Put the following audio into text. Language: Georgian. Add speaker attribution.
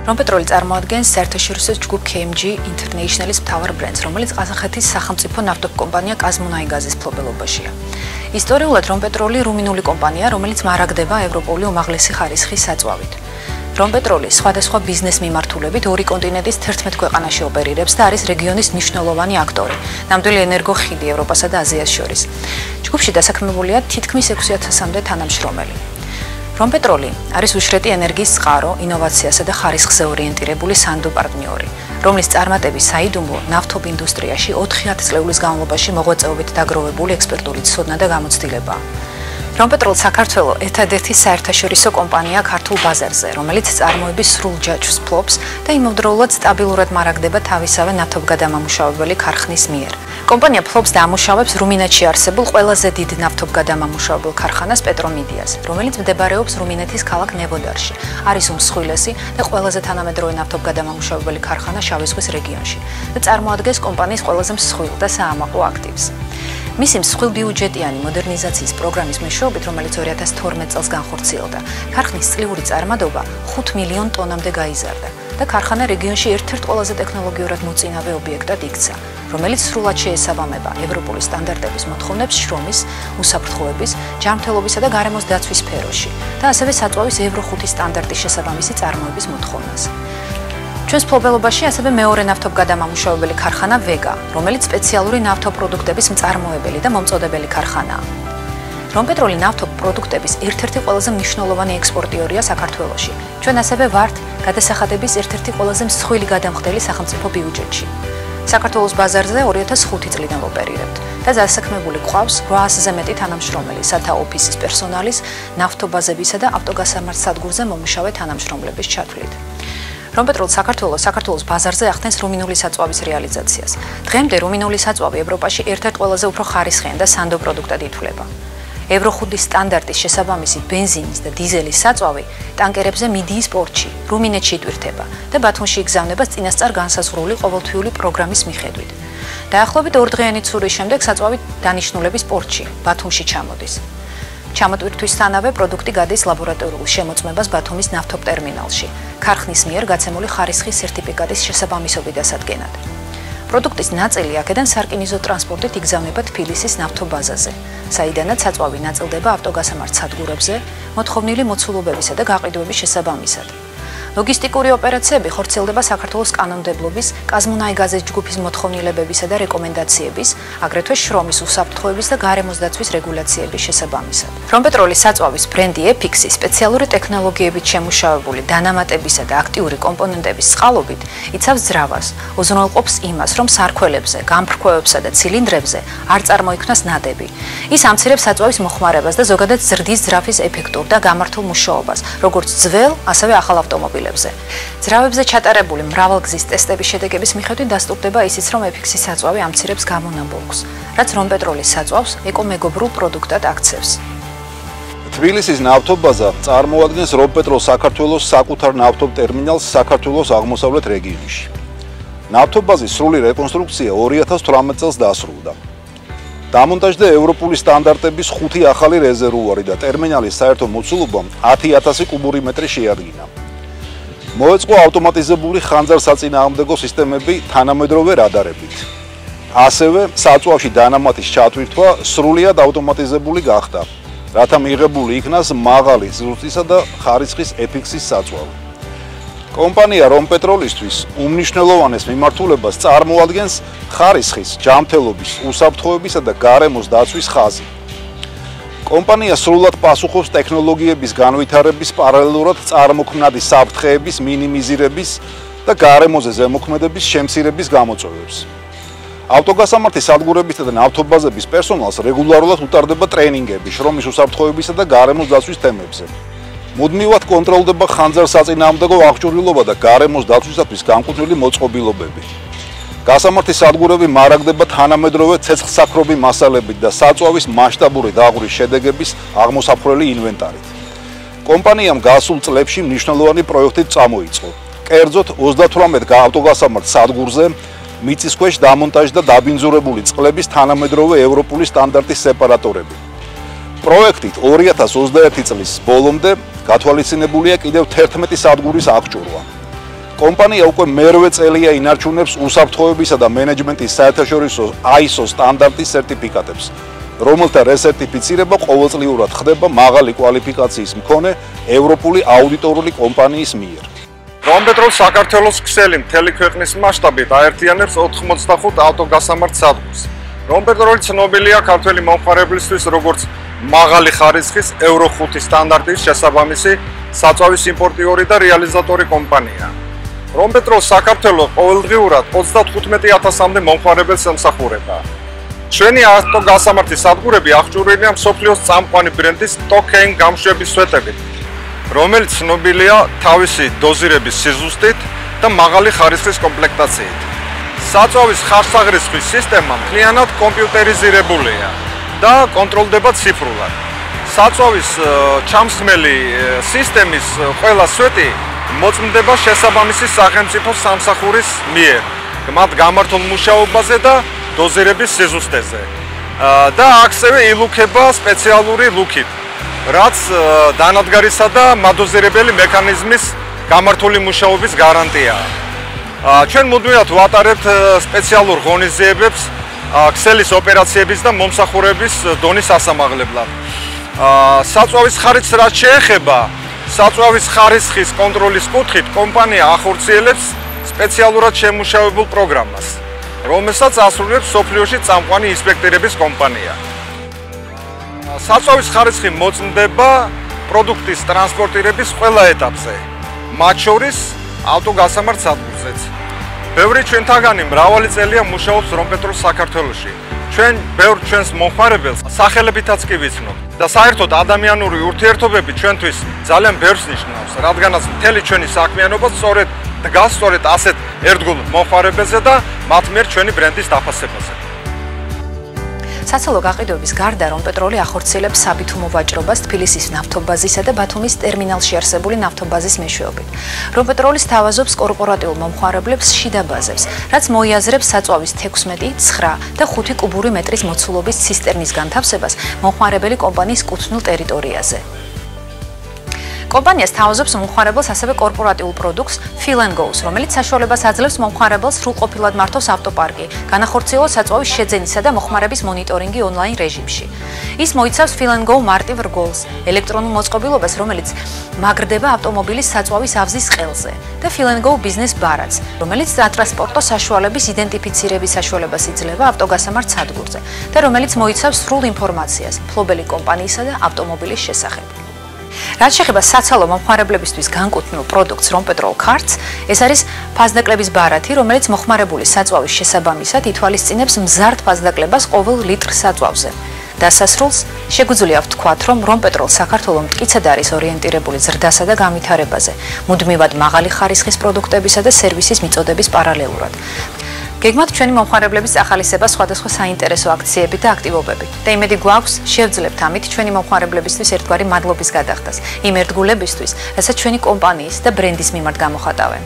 Speaker 1: რომპეტროლი წარმოადგენს საერთაშორისო ჯგუფ KMG International-ის მთავარ ბრენდს, რომელიც ყაზახეთის სახელმწიფო ნავთობკომპანია კაზმუნაიგაზის მფლობელობაშია. ისტორიულად რომპეტროლი რუმინული კომპანია, რომელიც მარაგდება ევროპული უმაღლესი ხარისხის საწვავით. რომპეტროლი სხვადასხვა ბიზნეს მიმართულებით ორი კონტინენტის 11 ქვეყანაში ოპერირებს და არის რეგიონის მნიშვნელოვანი აქტორი, ნამდვილი ენერგოხიდი ევროპასა და აზიას შორის. ჯგუფში დასაქმებულია თითქმის 6000-მდე თანამშრომელი. რომპეტროლი არის უშრეტი ენერგიის წყარო, ინოვაციასა და ხარისხზე ორიენტირებული სანდო პარტნიორი, რომლის წარმატების საიდუმლო ნავთობ ინდუსტრიაში 4 წლების განმავლობაში მოღვაწეობით დაგროვებული ექსპერტული ცოდნა და გამოცდილებაა. რომპეტროლ საქართველო ერთადერთი საერთაშორისო კომპანია ქართულ ბაზარზე, რომელიც წარმოების სრულ ჯაჭვს ფლობს და იმავდროულად სტაბილურად მარაგდება თავისავე ნავთობგადამამუშავებელი ქარხნის მიერ. კომპანია ფლობს და ამუშავებს რუმინეთში არსებულ ყველაზე დიდ ნავთობგადამამუშავებელ ქარხანას პეტრომიდიას, რომელიც მდებარეობს რუმინეთის ქალაქ ნევოდარში. არის უმსხვილესი და ყველაზე თანამედროვე ნავთობგადამამუშავებელი ქარხანა შავი ზღვის რეგიონში და წარმოადგენს კომპანიის ყველაზე მსხვილ და საამაყო აქტივს. მისი მსხვილბიუჯეტიანი მოდერნიზაციის პროგრამის მეშვეობით, რომელიც 2012 წელს განხორციელდა, ქარხნის წლიური წარმადობა 5 მილიონ ტონამდე გაიზარდა და ქარხანა რეგიონში ერთ-ერთ ყველაზე ტექნოლოგიურად მოწინავე ობიექტად იქცა, რომელიც სრულად შეესაბამება ევროპული სტანდარტების მოთხოვნებს შრომის, უსაფრთხოების, ჯანმრთელობისა და გარემოს დაცვის სფეროში და ასევე საწვავის ევრო 5 სტანდარტის შესაბამისი წარმოების მოთხოვნას. ჩვენს მფლობელობაში ასევე მეორე ნავთობგადამამუშავებელი ქარხანა ვეგა, რომელიც სპეციალური ნავთობპროდუქტების მწარმოებელი და მომწოდებელი ქარხანაა. რომპეტროლი ნავთობპროდუქტების ერთ-ერთი ყველაზე მნიშვნელოვანი ექსპორტიორია საქართველოში. ჩვენ ასევე ვართ გადასახადების ერთ-ერთი ყველაზე მსხვილი გადამხდელი სახელმწიფო ბიუჯეტში. საქართველოს ბაზარზე 2005 წლიდან ვოპერირებთ და დასაქმებული გვყავს 800-ზე მეტი თანამშრომელი, სათა ოფისის პერსონალის, ნავთობაზებისა და ავტოგასამართ სადგურზე მომუშავე თანამშრომლების ჩათვლით. რომპეტროლ საქართველოს ბაზარზე ახდენს რუმინული საწვავის რეალიზაციას. დღემდე რუმინული საწვავი ევროპაში ერთ-ერთ ყველაზე უფრო ხარისხიან და სანდო პროდუქტად ითვლება. ევრო 5 სტანდარტის შესაბამისი ბენზინის და დიზელის საწვავი ტანკერებზე მიდიის პორტში, რუმინეთში იტვირთება და ბათუმში იგზავნება წინასწარ განსაზღვრული ყოველთვიური პროგრამის მიხედვით. დაახლოებით 2 დღიანი ცურის შემდეგ საწვავი დანიშნულების პორტში, ბათუმში ჩამოდის. ჩამოტვირთვისთანავე პროდუქტი გადის ლაბორატორიულ შემოწმებას ბათუმის ნავთობტერმინალში, ქარხნის მიერ გაცემული ხარისხის სერტიფიკატის შესაბამისობით დასადგენად. პროდუქტის ნაწილი აქედან სარკინიზო ტრანსპორტით იგზავნება თბილისის ნავთობაზაზე, საიდანაც საწვავი ნაწილდება ავტოგასამართ სადგურებზე, მოთხოვნილი მოცულობებისა და გაყიდვების შესაბამისად. ლოგისტიკური ოპერაციები ხორციელდება საქართველოს კანონმდებლობის, კაზმუნაიგაზის ჯგუფის მოთხოვნილებებისა და რეკომენდაციების, აგრეთვე შრომის, უსაფრთხოების და გარემოს დაცვის რეგულაციების შესაბამისად. რომპეტროლის საწვავის ბრენდი ეფიქსი სპეციალური ტექნოლოგიებით შემუშავებული დანამატებისა და აქტიური კომპონენტების წყალობით იცავს ძრავას, უზრუნველყოფს იმას, რომ სარქველებზე, გამფრქვევებსა და ცილინდრებზე არ წარმოიქმნას ნადები. ის ამცირებს საწვავის მოხმარებას და ზოგადად ზრდის ძრავის ეფექტურ და გამართულ მუშაობას, როგორც ძველ, ასევე ახალ ავტომობილებზე. ძრავებზე ჩატარებული მრავალგზის ტესტების შედეგების მიხედვით დასტურდება ისიც, რომ ეფიქსის საწვავი ამცირებს გამონაბოლქს, რაც რომპეტროლის საწვავს ეკომეგობრულ პროდუქტად აქცევს.
Speaker 2: თბილისის ნავთობაზა წარმოადგენს რომპეტროლ საქართველოს საკუთარ ნავთობ ტერმინალს საქართველოს აღმოსავლეთ რეგიონში. ნავთობაზის სრული რეკონსტრუქცია 2018 წელს დასრულდა. დამონტაჟდა ევროპული სტანდარტების 5 ახალი რეზერვუარი და ტერმინალის საერთო მოცულობა 10000 კუბური მეტრი შეადგინა. მოეწყო ავტომატიზებული ხანძარსაწინააღმდეგო სისტემები თანამედროვე რადარებით. ასევე საწვავში დანამატის ჩათვირთვა სრულიად ავტომატიზებული გახდა, რათა მიღებული იქნას მაღალი ზრდისა და ხარისხის ეფიქსის საწვავი. კომპანია რომპეტროლისთვის უმნიშვნელოვანეს მიმართულებას წარმოადგენს ხარისხის, ჯანმრთელობის, უსაფრთხოებისა და გარემოს დაცვის ხაზი. კომპანია სრულად პასუხობს ტექნოლოგიების განვითარების პარალელურად წარმოქმნადი საფრთხეების მინიმიზირების და გარემოზე ზემოქმედების შემცირების გამოწვევებს. ავტოგასამართის სადგურებისა და ნავთობაზების პერსონალს რეგულარულად უტარდება ტრენინგები შრომის უსაფრთხოებისა და გარემოს დაცვის თემებზე. მუდმივად კონტროლდება ხანძარსაწინააღმდეგო აღჭურვილობა და გარემოს დაცვისათვის განკუთვნილი მოწყობილობები. გასამართის სადგურები მარაგდება თანამედროვე ცეცხლსაქრობი მასალებით და საწვავის მასშტაბური დაღვრვის შედეგების აღმოსაფხრელი ინვენტარით. კომპანიამ გასულ წლებში მნიშვნელოვანი პროექტი წამოიწყო. კერძოდ 38 ავტოგასამართ სადგურზე მიწისქვეშ დამონტაჟდა დაბინძურებული წყლების თანამედროვე ევროპული სტანდარტის სეპარატორები. პროექტით 2021 წლის ბოლომდე გათვალისწინებულია კიდევ 11 სადგურის აღჭურვა. კომპანია უკვე მერვე წელია ინარჩუნებს უსაფრთხოებისა და მენეჯმენტის საერთაშორისო ISO სტანდარტის სერტიფიკატებს, რომელთა რესერტიფიცირება ყოველწლიურად ხდება მაღალი კვალიფიკაციის მქონე ევროპული აუდიტორული კომპანიის მიერ.
Speaker 3: რომპეტროლ საქართველოს ქსელი მთელი ქვეყნის მასშტაბით აერთიანებს 85 ავტოგასამართ სადგურს. რომპეტროლი ცნობილია ქართველი მომხმარებლისთვის როგორც მაღალი ხარისხის Euro 5 სტანდარტის შესაბამისი საწვავის იმპორტიორი და რეალიზატორი კომპანია. რომპეტროლ საქართველოს ყოველდღიურად 35000-მდე მომხმარებელს ემსახურება. ჩვენი ავტოგასამართის სადგურები აღჭურვილია მსოფლიოს წამყვანი ბრენდის Tokane გამშვების სვეტებით, რომელიც ცნობილია თავისი დოზირების სიზუსტით და მაღალი ხარისხის კომპლექტაციით. საწვავის ხარსაღრიცხვის სისტემა მთლიანად კომპიუტერიზირებულია და კონტროლდება ციფრულად. საწვავის ჩამსხმელი სისტემის ყველა სვეტი მოწმდება შესაბამისი სახელმწიფო სამსახურის მიერ, მათ გამართულ მუშაობაზე და დოზირების სიზუსტეზე. და აქცევე ილუქება სპეციალური ლუქით, რაც დანადგარისა და მადოზირებელი მექანიზმის გამართული მუშაობის გარანტიაა. ჩვენ მუდმივად ვატარებთ სპეციალურ ღონისძიებებს ქსელის ოპერაციების და მომსახურების დონის ასამაღლებლად. საწვავის ხარისხს რაც შეეხება, საწვავის ხარისხის კონტროლის კუთხით კომპანია ახორციელებს სპეციალურად შემუშავებულ პროგრამას, რომელსაც ასრულებს მსოფლიოში წამყვანი ინსპექტორების კომპანია. საწვავის ხარისხი მოწმდება პროდუქტის ტრანსპორტირების ყველა ეტაპზე, მათ შორის ავტოგასამართ სადგურზეც. ბევრი ჩვენთაგანი მრავალი წელია მუშაობს რომპეტროლ საქართველოში. ჩვენ ბევრ ჩვენს მომხმარებელს სახელებითაც კი ვიცნობთ და საერთოდ ადამიანური ურთიერთობები ჩვენთვის ძალიან ბევრს ნიშნავს, რადგანაც მთელი ჩვენი საქმიანობა სწორედ დგას ასეთ ერთგულ მომხმარებელზე და მათ მიერ ჩვენი ბრენდის დაფასებაზე.
Speaker 1: საცალო გაყიდვების გარდა რომპეტროლი ახორციელებს საბითუმო ვაჭრობას თბილისის ნავთობაზისა და ბათუმის ტერმინალში არსებული ნავთობაზის მეშვეობით. რომპეტროლი სთავაზობს კორპორატიულ მომხმარებლებს შიდა ბაზებს, რაც მოიაზრებს საწვავის 16, 9 და 5 კუბური მეტრის მოცულობის ცისტერნის განთავსებას მომხმარებელი კომპანიის კუთვნილ ტერიტორიაზე. კომპანია სთავაზობს მომხმარებელს ასევე კორპორატიულ პროდუქტს Fill and Go-ს, რომელიც საშუალებას აძლევს მომხმარებელს სრულყოფილად მართოს ავტოპარკი, განახორციელოს საწვავის შეძენისა და მოხმარების მონიტორინგი ონლაინ რეჟიმში. ის მოიცავს Fill and Go მარტივ რგოლს, ელექტრონულ მოწყობილობას, რომელიც მაგრდება ავტომობილის საწვავის ავზის ყელზე, და Fill and Go ბიზნეს ბარათს, რომელიც სატრანსპორტო საშუალების იდენტიფიცირების საშუალებას იძლევა ავტოგასამართ სადგურზე და რომელიც მოიცავს სრულ ინფორმაციას მფლობელი კომპანიისა და ავტომობილის შესახებ. რაც შეეხება საცალო მომხმარებლებისთვის განკუთვნილ პროდუქტს რომპეტროლ Cards, ეს არის ფასდაკლების ბარათი, რომელიც მოხმარებულის საწვავის შესაბამისად ითვალისწინებს მზარდ ფასდაკლებას ყოველ ლიტრ საწვავზე. დასასრულს შეგვიძლია ვთქვათ, რომ რომპეტროლ საქართველოს მტკიცედ არის ორიენტირებული ზრდასა და განვითარებაზე, მუდმივად მაღალი ხარისხის პროდუქტებისა და სერვისის მიწოდების პარალელურად. გეგმათ ჩვენი მომხმარებლების ახალისება სხვადასხვა საინტერესო აქციებით და აქტივობებით. და იმედი გვაქვს, შევძლებთ ამით ჩვენი მომხმარებლებისთვის ერთგვარი მადლობის გადახდას იმ ერთგულებისთვის, რასაც ჩვენი კომპანიის და ბრენდის მიმართ გამოხატავენ.